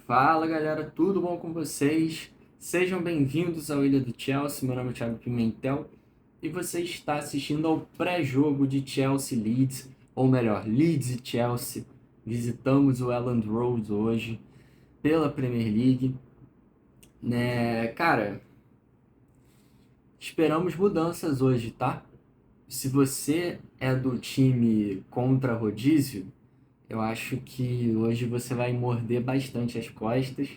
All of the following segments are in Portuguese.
Fala galera, tudo bom com vocês? Sejam bem-vindos ao Ilha do Chelsea. Meu nome é Thiago Pimentel e você está assistindo ao pré-jogo de Chelsea Leeds, ou melhor, Leeds e Chelsea. Visitamos o Elland Road hoje pela Premier League, né? Cara, esperamos mudanças hoje, tá? Se você é do time contra rodízio, eu acho que hoje você vai morder bastante as costas.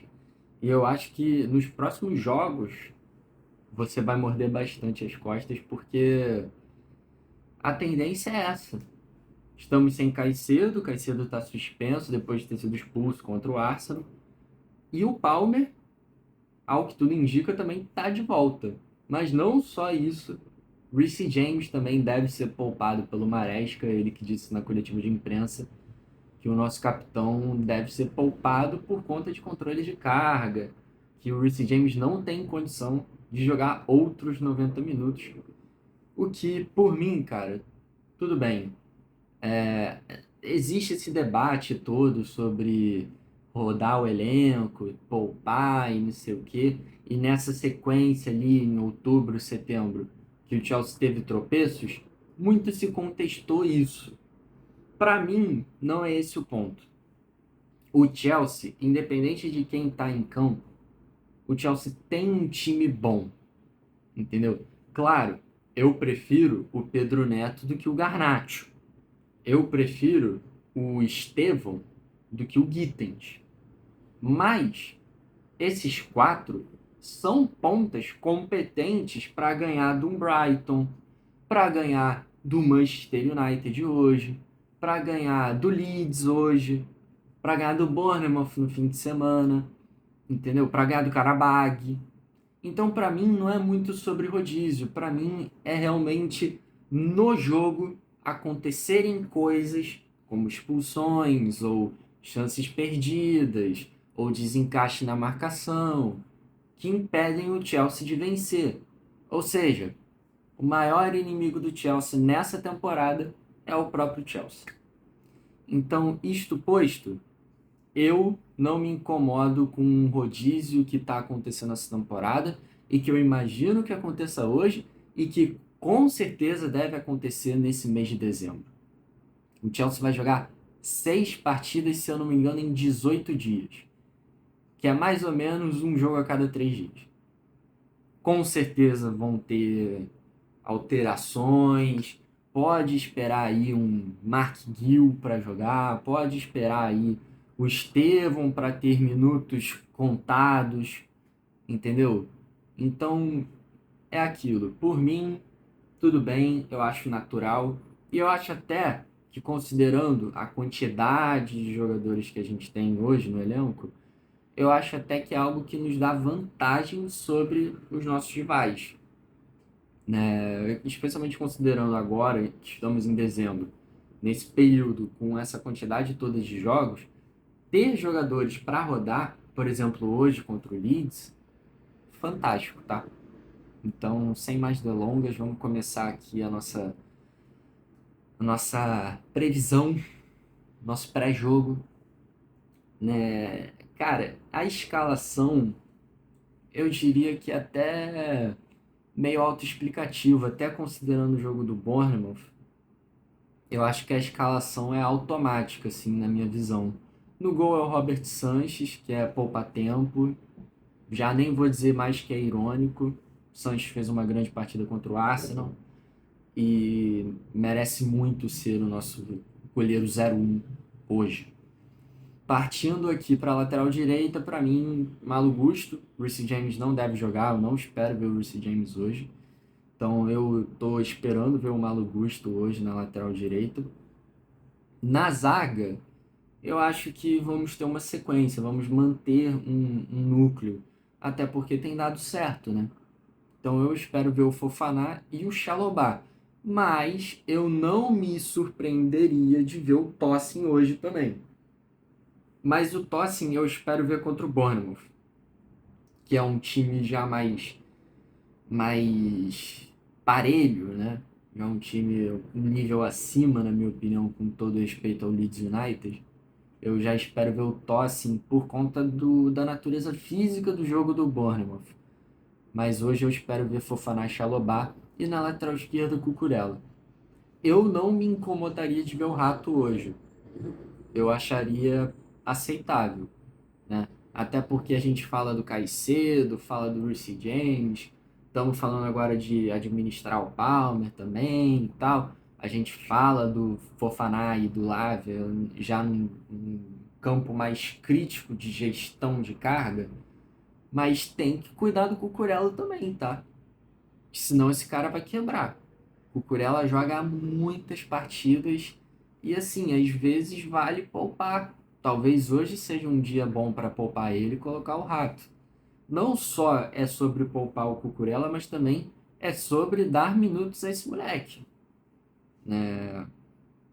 E eu acho que nos próximos jogos você vai morder bastante as costas, porque a tendência é essa. Estamos sem Caicedo, Caicedo está suspenso depois de ter sido expulso contra o Arsenal. E o Palmer, ao que tudo indica, também está de volta. Mas não só isso. Reece James também deve ser poupado pelo Maresca, ele que disse na coletiva de imprensa que o nosso capitão deve ser poupado por conta de controle de carga, que o Reece James não tem condição de jogar outros 90 minutos. O que, por mim, cara, tudo bem. Existe esse debate todo sobre rodar o elenco, poupar e não sei o quê. E nessa sequência ali, em outubro, setembro, que o Chelsea teve tropeços, muito se contestou isso. Para mim, não é esse o ponto. O Chelsea, independente de quem está em campo, o Chelsea tem um time bom, entendeu? Claro, eu prefiro o Pedro Neto do que o Garnacho. Eu prefiro o Estevão do que o Gittens. Mas esses quatro são pontas competentes para ganhar do Brighton, para ganhar do Manchester United hoje, para ganhar do Leeds hoje, para ganhar do Bournemouth no fim de semana, entendeu? Para ganhar do Karabag. Então, para mim, não é muito sobre rodízio. Para mim, é realmente no jogo acontecerem coisas como expulsões ou chances perdidas ou desencaixe na marcação que impedem o Chelsea de vencer. Ou seja, o maior inimigo do Chelsea nessa temporada é o próprio Chelsea. Então, isto posto, eu não me incomodo com um rodízio que está acontecendo essa temporada e que eu imagino que aconteça hoje e que com certeza deve acontecer nesse mês de dezembro. O Chelsea vai jogar 6 partidas, se eu não me engano, em 18 dias, que é mais ou menos um jogo a cada 3 dias. Com certeza vão ter alterações, pode esperar aí um Mark Gill para jogar, pode esperar aí o Estevão para ter minutos contados, entendeu? Então é aquilo. Por mim, tudo bem, eu acho natural. E eu acho até que, considerando a quantidade de jogadores que a gente tem hoje no elenco, eu acho até que é algo que nos dá vantagem sobre os nossos rivais, né? Especialmente considerando agora que estamos em dezembro, nesse período com essa quantidade toda de jogos, ter jogadores para rodar, por exemplo, hoje contra o Leeds, fantástico, tá? Então, sem mais delongas, vamos começar aqui a nossa previsão, nosso pré-jogo, né? Cara, a escalação, eu diria que até meio autoexplicativa, até considerando o jogo do Bournemouth. Eu acho que a escalação é automática, assim, na minha visão. No gol é o Robert Sanches, que é poupa-tempo. Já nem vou dizer mais que é irônico. O Sanches fez uma grande partida contra o Arsenal e merece muito ser o nosso goleiro 01 hoje. Partindo aqui para a lateral direita, para mim, Malo Gusto. O Reece James não deve jogar, eu não espero ver o Reece James hoje. Então eu estou esperando ver o Malo Gusto hoje na lateral direita. Na zaga, eu acho que vamos ter uma sequência, vamos manter um núcleo, até porque tem dado certo, né? Então eu espero ver o Fofaná e o Chalobah, mas eu não me surpreenderia de ver o Tosin hoje também. Mas o Tosin eu espero ver contra o Bournemouth, que é um time já mais parelho, né? Já um time um nível acima, na minha opinião, com todo respeito ao Leeds United. Eu já espero ver o Tosin por conta da natureza física do jogo do Bournemouth. Mas hoje eu espero ver Fofana e Chalobah e na lateral esquerda Cucurella. Eu não me incomodaria de ver o Rato hoje. Eu acharia aceitável, né? Até porque a gente fala do Caicedo, fala do Reece James, estamos falando agora de administrar o Palmer também e tal. A gente fala do Fofana e do Lavia já num campo mais crítico de gestão de carga, mas tem que cuidar do Cucurella também, tá? Senão esse cara vai quebrar. O Cucurella joga muitas partidas e assim, às vezes vale poupar. Talvez hoje seja um dia bom para poupar ele e colocar o Rato. Não só é sobre poupar o Cucurella, mas também é sobre dar minutos a esse moleque, né?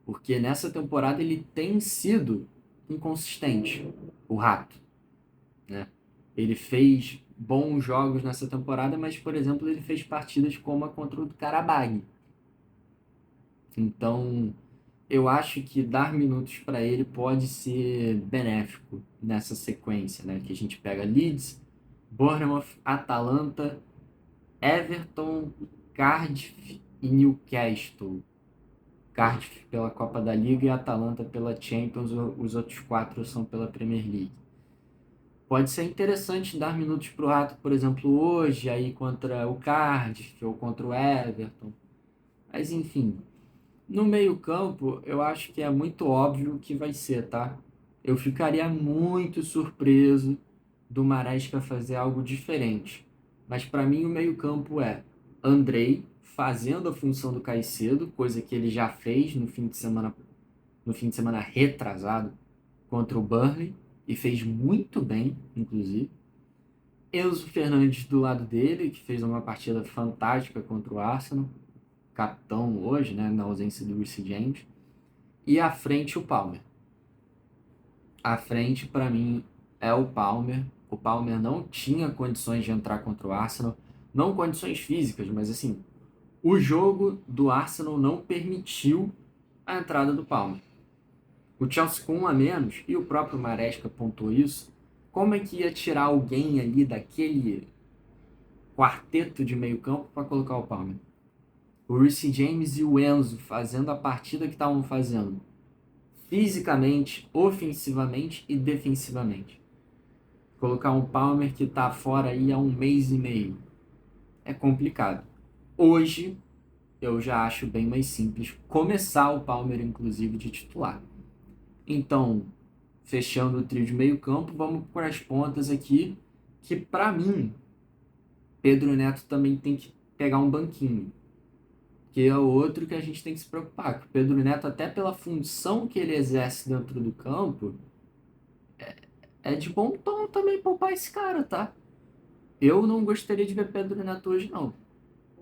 Porque nessa temporada ele tem sido inconsistente, o Rato, né? Ele fez bons jogos nessa temporada, mas, por exemplo, ele fez partidas como a contra o Karabag. Então, eu acho que dar minutos para ele pode ser benéfico nessa sequência, né? Que a gente pega Leeds, Bournemouth, Atalanta, Everton, Cardiff e Newcastle. Cardiff pela Copa da Liga e Atalanta pela Champions, os outros quatro são pela Premier League. Pode ser interessante dar minutos para o Rato, por exemplo, hoje, aí contra o Cardiff ou contra o Everton. Mas enfim, no meio-campo, eu acho que é muito óbvio o que vai ser, tá? Eu ficaria muito surpreso do Maresca fazer algo diferente. Mas para mim o meio-campo é Andrei fazendo a função do Caicedo, coisa que ele já fez no fim de semana retrasado contra o Burnley e fez muito bem, inclusive. Enzo Fernandes do lado dele, que fez uma partida fantástica contra o Arsenal, capitão hoje, né, na ausência do Reece James. E à frente o Palmer. À frente, para mim, é o Palmer. O Palmer não tinha condições de entrar contra o Arsenal. Não condições físicas, mas assim, o jogo do Arsenal não permitiu a entrada do Palmer. O Chelsea com um a menos, e o próprio Maresca pontuou isso, como é que ia tirar alguém ali daquele quarteto de meio campo para colocar o Palmer? O Reece James e o Enzo fazendo a partida que estavam fazendo, fisicamente, ofensivamente e defensivamente. Colocar um Palmer que está fora aí há um mês e meio é complicado. Hoje, eu já acho bem mais simples começar o Palmer, inclusive, de titular. Então, fechando o trio de meio campo, vamos para as pontas aqui, que para mim, Pedro Neto também tem que pegar um banquinho, que é o outro que a gente tem que se preocupar. Que o Pedro Neto, até pela função que ele exerce dentro do campo, é de bom tom também poupar esse cara, tá? Eu não gostaria de ver Pedro Neto hoje, não.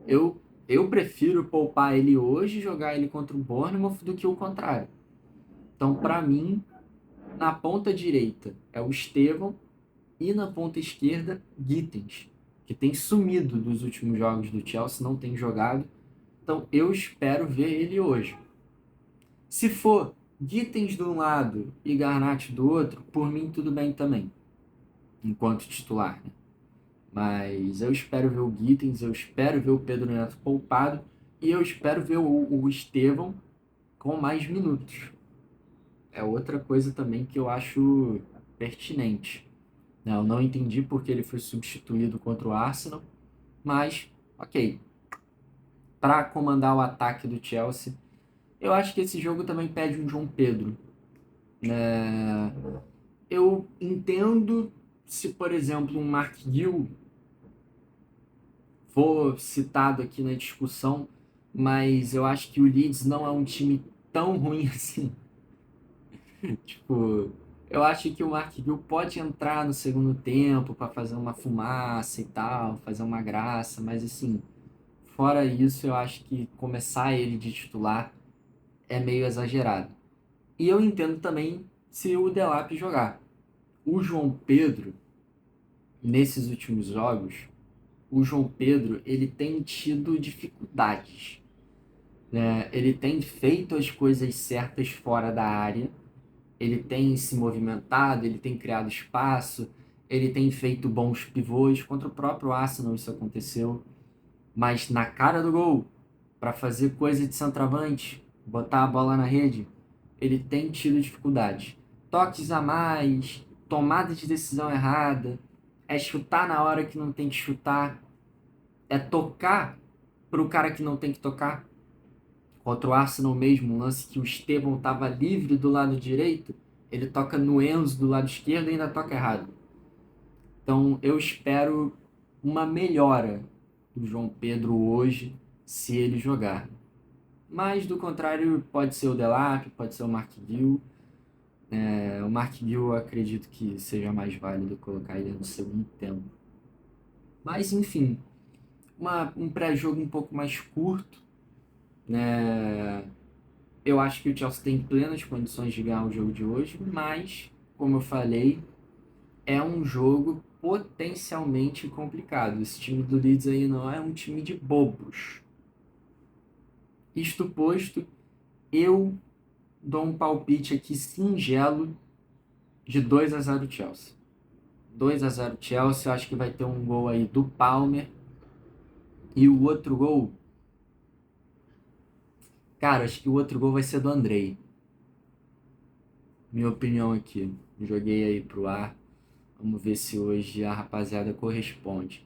Eu prefiro poupar ele hoje e jogar ele contra o Bournemouth do que o contrário. Então, para mim, na ponta direita é o Estevão e na ponta esquerda, Gittens, que tem sumido dos últimos jogos do Chelsea, não tem jogado. Então, eu espero ver ele hoje. Se for Gittens de um lado e Garnacho do outro, por mim tudo bem também, enquanto titular, né? Mas eu espero ver o Gittens, eu espero ver o Pedro Neto poupado e eu espero ver o Estevão com mais minutos. É outra coisa também que eu acho pertinente. Né? Eu não entendi porque ele foi substituído contra o Arsenal, mas ok. Para comandar o ataque do Chelsea, eu acho que esse jogo também pede um João Pedro. Né? Eu entendo se, por exemplo, um Mark Gill for citado aqui na discussão, mas eu acho que o Leeds não é um time tão ruim assim. Tipo, eu acho que o Mark Gill pode entrar no segundo tempo para fazer uma fumaça e tal, fazer uma graça, mas assim, fora isso, eu acho que começar ele de titular é meio exagerado. E eu entendo também se o Delap jogar. O João Pedro, nesses últimos jogos, o João Pedro, ele tem tido dificuldades, né? Ele tem feito as coisas certas fora da área, ele tem se movimentado, ele tem criado espaço, ele tem feito bons pivôs. Contra o próprio Arsenal isso aconteceu. Mas na cara do gol, para fazer coisa de centroavante, botar a bola na rede, ele tem tido dificuldade. Toques a mais, tomada de decisão errada, é chutar na hora que não tem que chutar, é tocar para o cara que não tem que tocar. Contra o Arsenal mesmo, um lance que o Estevão estava livre do lado direito, ele toca no Enzo do lado esquerdo e ainda toca errado. Então eu espero uma melhora do João Pedro hoje, se ele jogar. Mas, do contrário, pode ser o Delap, pode ser o Mark Gill. O Mark Gill eu acredito que seja mais válido colocar ele no segundo tempo. Mas, enfim, um pré-jogo um pouco mais curto. Né? Eu acho que o Chelsea tem plenas condições de ganhar o jogo de hoje, mas, como eu falei, é um jogo potencialmente complicado. Esse time do Leeds aí não é um time de bobos. Isto posto, eu dou um palpite aqui singelo de 2-0 Chelsea. 2-0 Chelsea, eu acho que vai ter um gol aí do Palmer. E o outro gol, cara, acho que o outro gol vai ser do Andrei. Minha opinião aqui. Joguei aí pro ar. Vamos ver se hoje a rapaziada corresponde.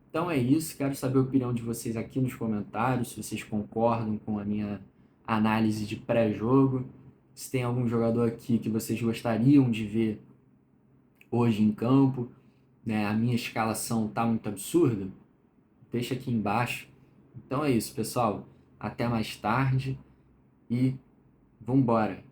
Então é isso, quero saber a opinião de vocês aqui nos comentários, se vocês concordam com a minha análise de pré-jogo, se tem algum jogador aqui que vocês gostariam de ver hoje em campo, né? A minha escalação tá muito absurda? Deixa aqui embaixo. Então é isso, pessoal. Até mais tarde e vambora!